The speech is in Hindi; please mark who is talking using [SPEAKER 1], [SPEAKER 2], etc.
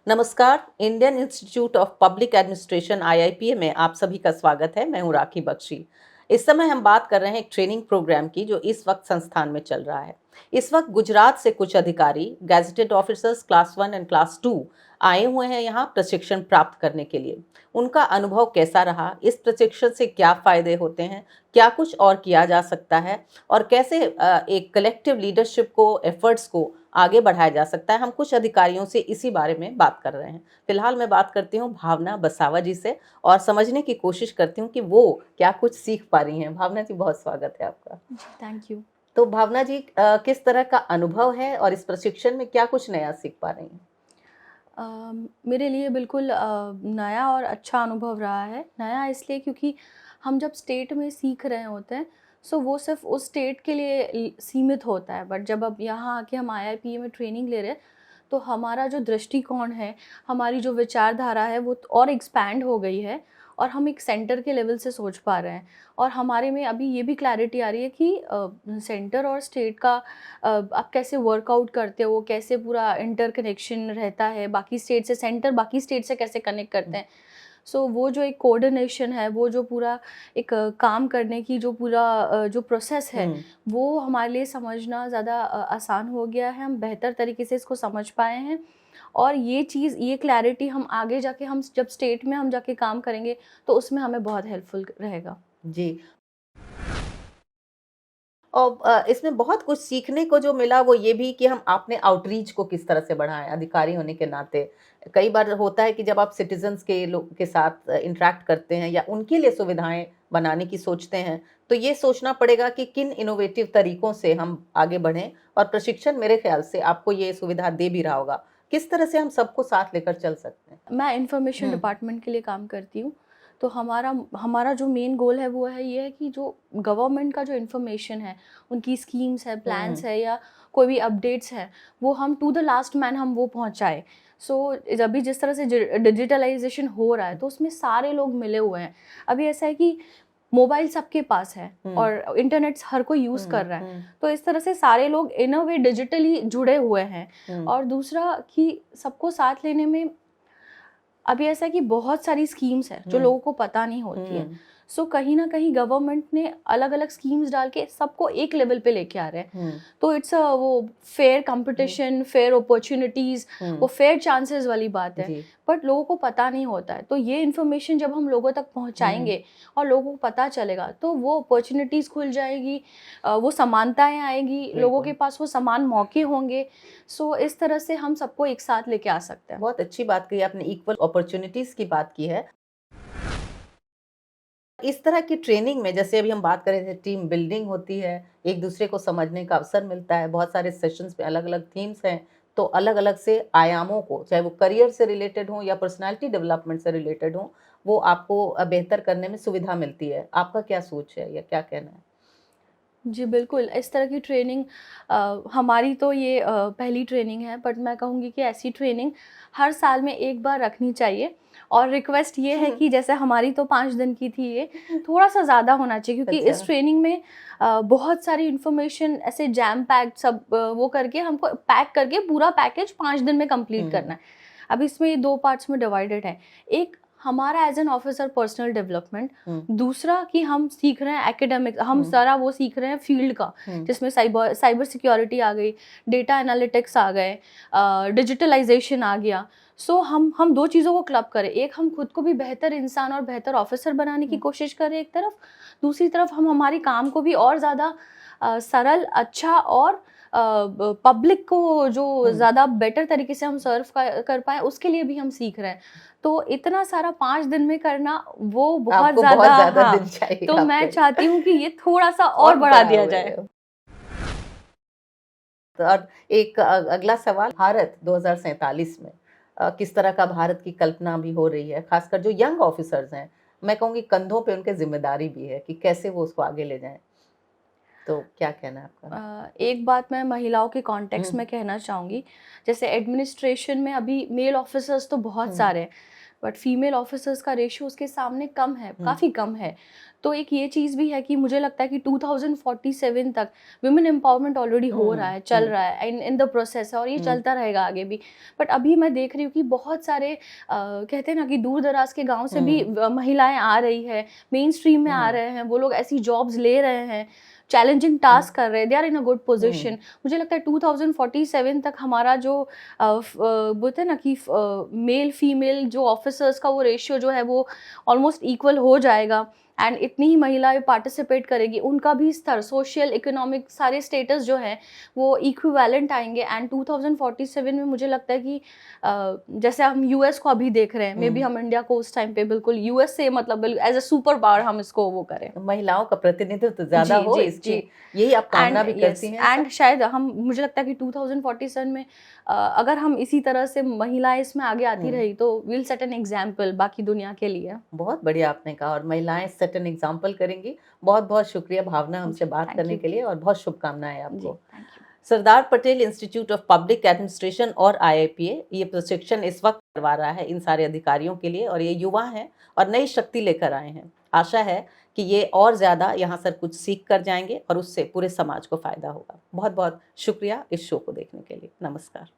[SPEAKER 1] नमस्कार। Indian institute of public administration IIPA में आप सभी का स्वागत है। मैं हूं राखी बख्शी। इस समय हम बात कर रहे हैं एक ट्रेनिंग प्रोग्राम की जो इस वक्त संस्थान में चल रहा है। इस वक्त गुजरात से कुछ अधिकारी gazetted officers class 1 and class 2 आए हुए हैं यहाँ प्रशिक्षण प्राप्त करने के लिए। उनका अनुभव कैसा रहा, इस प्रशिक्षण से क्या फायदे होते हैं, क्या कुछ और किया जा सकता है और कैसे एक कलेक्टिव लीडरशिप को, एफर्ट्स को आगे बढ़ाया जा सकता है, हम कुछ अधिकारियों से इसी बारे में बात कर रहे हैं। फिलहाल मैं बात करती हूँ भावना बसावा जी से और समझने की कोशिश करती हूँ कि वो क्या कुछ सीख पा रही हैं। भावना जी, बहुत स्वागत है आपका।
[SPEAKER 2] Thank you.
[SPEAKER 1] तो भावना जी, किस तरह का अनुभव है और इस प्रशिक्षण में क्या कुछ नया सीख पा रही हैं?
[SPEAKER 2] मेरे लिए बिल्कुल नया और अच्छा अनुभव रहा है। नया इसलिए क्योंकि हम जब स्टेट में सीख रहे होते हैं सो वो सिर्फ उस स्टेट के लिए सीमित होता है, बट जब अब यहाँ आके हम आईआईपीए में ट्रेनिंग ले रहे हैं तो हमारा जो दृष्टिकोण है, हमारी जो विचारधारा है वो और एक्सपैंड हो गई है और हम एक सेंटर के लेवल से सोच पा रहे हैं। और हमारे में अभी ये भी क्लैरिटी आ रही है कि सेंटर और स्टेट का आप कैसे वर्कआउट करते हो, कैसे पूरा इंटरकनेक्शन रहता है, बाकी स्टेट से सेंटर बाकी स्टेट से कैसे कनेक्ट करते हैं। सो वो जो एक कोऑर्डिनेशन है, वो जो पूरा एक काम करने की जो पूरा जो प्रोसेस है वो हमारे लिए समझना ज़्यादा आसान हो गया है। हम बेहतर तरीके से इसको समझ पाए हैं और ये चीज़, ये क्लैरिटी हम आगे जाके, हम जब स्टेट में हम जाके काम करेंगे तो उसमें हमें बहुत हेल्पफुल रहेगा।
[SPEAKER 1] जी। और इसमें बहुत कुछ सीखने को जो मिला वो ये भी कि हम अपने आउटरीच को किस तरह से बढ़ाएं अधिकारी होने के नाते। कई बार होता है कि जब आप सिटीजन्स के लोग के साथ इंटरेक्ट करते हैं या उनके लिए सुविधाएं बनाने की सोचते हैं, तो ये सोचना पड़ेगा कि किन इनोवेटिव तरीकों से हम आगे बढ़ें। और प्रशिक्षण मेरे ख्याल से आपको ये सुविधा दे भी रहा होगा। किस तरह से हम सबको साथ लेकर चल सकते हैं?
[SPEAKER 2] मैं इंफॉर्मेशन डिपार्टमेंट के लिए काम करती हूँ। तो हमारा हमारा जो मेन गोल है वो है ये है कि जो गवर्नमेंट का जो इन्फॉर्मेशन है, उनकी स्कीम्स है, प्लान्स है या कोई भी अपडेट्स है, वो हम टू द लास्ट मैन हम वो पहुँचाएँ। सो अभी जिस तरह से डिजिटलाइजेशन हो रहा है तो उसमें सारे लोग मिले हुए हैं। अभी ऐसा है कि मोबाइल सबके पास है और इंटरनेट हर कोई यूज़ कर रहा है। तो इस तरह से सारे लोग इन अ वे डिजिटली जुड़े हुए हैं। और दूसरा कि सबको साथ लेने में अभी ऐसा है कि बहुत सारी स्कीम्स हैं जो लोगों को पता नहीं होती है। सो कहीं ना कहीं गवर्नमेंट ने अलग अलग स्कीम्स डाल के सबको एक लेवल पे लेके आ रहे हैं। तो इट्स वो फेयर कंपटीशन, फेयर अपॉर्चुनिटीज, वो फेयर चांसेस वाली बात है। बट लोगों को पता नहीं होता है। तो ये इन्फॉर्मेशन जब हम लोगों तक पहुंचाएंगे और लोगों को पता चलेगा तो वो अपॉर्चुनिटीज खुल जाएगी, वो समानताएं आएगी, लोगों के पास वो समान मौके होंगे। सो इस तरह से हम सबको एक साथ लेके आ सकते हैं।
[SPEAKER 1] बहुत अच्छी बात कही आपने, इक्वल अपॉर्चुनिटीज की बात की है। इस तरह की ट्रेनिंग में जैसे अभी हम बात कर रहे थे, टीम बिल्डिंग होती है, एक दूसरे को समझने का अवसर मिलता है, बहुत सारे सेशंस में अलग अलग थीम्स हैं। तो अलग अलग से आयामों को, चाहे वो करियर से रिलेटेड हो या पर्सनालिटी डेवलपमेंट से रिलेटेड हो, वो आपको बेहतर करने में सुविधा मिलती है। आपका क्या सोच है या क्या कहना है?
[SPEAKER 2] जी बिल्कुल, इस तरह की ट्रेनिंग हमारी तो ये पहली ट्रेनिंग है, बट मैं कहूँगी कि ऐसी ट्रेनिंग हर साल में एक बार रखनी चाहिए। और रिक्वेस्ट ये है कि जैसे हमारी तो 5 दिन की थी, ये थोड़ा-सा ज़्यादा होना चाहिए क्योंकि
[SPEAKER 1] अच्छा।
[SPEAKER 2] इस ट्रेनिंग में बहुत सारी इन्फॉर्मेशन ऐसे जैम पैक्ड सब वो करके हमको पैक करके पूरा पैकेज 5 दिन में कंप्लीट करना है। अब इसमें ये 2 पार्ट्स में डिवाइडेड है। एक हमारा as an officer personal development, दूसरा कि हम सीख रहे हैं एकेडमिक, हम सारा वो सीख रहे हैं फील्ड का, जिसमें साइबर सिक्योरिटी आ गई, डेटा एनालिटिक्स आ गए, डिजिटलाइजेशन आ गया। सो हम दो चीज़ों को क्लब करें। एक, हम खुद को भी बेहतर इंसान और बेहतर ऑफिसर बनाने की कोशिश करें एक तरफ, दूसरी तरफ हम हमारी काम को भी और ज़्यादा सरल, अच्छा और पब्लिक को जो ज़्यादा बेटर तरीके से हम सर्व कर पाए उसके लिए भी हम सीख रहे हैं। तो इतना सारा 5 दिन में करना वो बहुत ज़्यादा, हाँ,
[SPEAKER 1] दिन चाहिए
[SPEAKER 2] तो मैं
[SPEAKER 1] आपको।
[SPEAKER 2] चाहती हूँ कि ये थोड़ा-सा और बढ़ा दिया जाए।
[SPEAKER 1] तो और एक अगला सवाल, भारत 2047 में किस तरह का भारत की कल्पना भी हो रही है, खासकर जो यंग ऑफिसर्स हैं, मैं कहूँगी कंधों पे उनके जिम्मेदारी भी है कि कैसे वो उसको आगे ले जाएं। तो क्या कहना है आपका?
[SPEAKER 2] एक बात मैं महिलाओं के कॉन्टेक्स्ट में कहना चाहूँगी। जैसे एडमिनिस्ट्रेशन में अभी मेल ऑफिसर्स तो बहुत सारे हैं, बट फीमेल ऑफिसर्स का रेशियो उसके सामने कम है,
[SPEAKER 1] हम्म।
[SPEAKER 2] काफ़ी कम है। तो एक ये चीज़ भी है कि मुझे लगता है कि 2047 तक वुमेन एम्पावरमेंट ऑलरेडी हो रहा है, चल रहा है, इन द प्रोसेस है, और ये चलता रहेगा आगे भी। बट अभी मैं देख रही हूँ कि बहुत सारे कहते हैं ना कि दूर दराज के गांव से भी महिलाएं आ रही है, मेन स्ट्रीम में आ रहे हैं, वो लोग ऐसी जॉब्स ले रहे हैं, चैलेंजिंग टास्क कर रहे हैं, they are in a good position. मुझे लगता है 2047 तक हमारा जो बोलते हैं ना कि मेल फीमेल जो ऑफिसर्स का वो रेशियो जो है वो ऑलमोस्ट इक्वल हो जाएगा, एंड इतनी ही महिलाएं पार्टिसिपेट करेगी, उनका भी स्तर, सोशल इकोनॉमिक सारे स्टेटस जो है वो इक्विवेलेंट आएंगे। एंड 2047 में मुझे लगता है कि जैसे हम यूएस को अभी देख रहे हैं, मे बी हम इंडिया को उस टाइम पे बिल्कुल यूएस से मतलब एज अ सुपर पावर हम इसको वो करें,
[SPEAKER 1] महिलाओं का प्रतिनिधित्व ज्यादा हो, इसकी यही आप कामना भी करती हैं।
[SPEAKER 2] एंड शायद हम, मुझे लगता है कि 2047 में अगर हम इसी तरह से महिलाएं इसमें आगे आती रही तो विल सेट एन एग्जाम्पल बाकी दुनिया के लिए।
[SPEAKER 1] बहुत बढ़िया आपने कहा, और महिलाएं सेट एन एग्जाम्पल करेंगी। बहुत बहुत शुक्रिया भावना हमसे बात करने के लिए, और बहुत शुभकामनाएं आपको। Sardar Patel institute of public administration और IIPA ये प्रशिक्षण इस वक्त करवा रहा है इन सारे अधिकारियों के लिए, और ये युवा हैं और नई शक्ति लेकर आए हैं। आशा है कि ये और ज़्यादा यहाँ से कुछ सीख कर जाएंगे और उससे पूरे समाज को फायदा होगा। बहुत बहुत शुक्रिया इस शो को देखने के लिए। नमस्कार।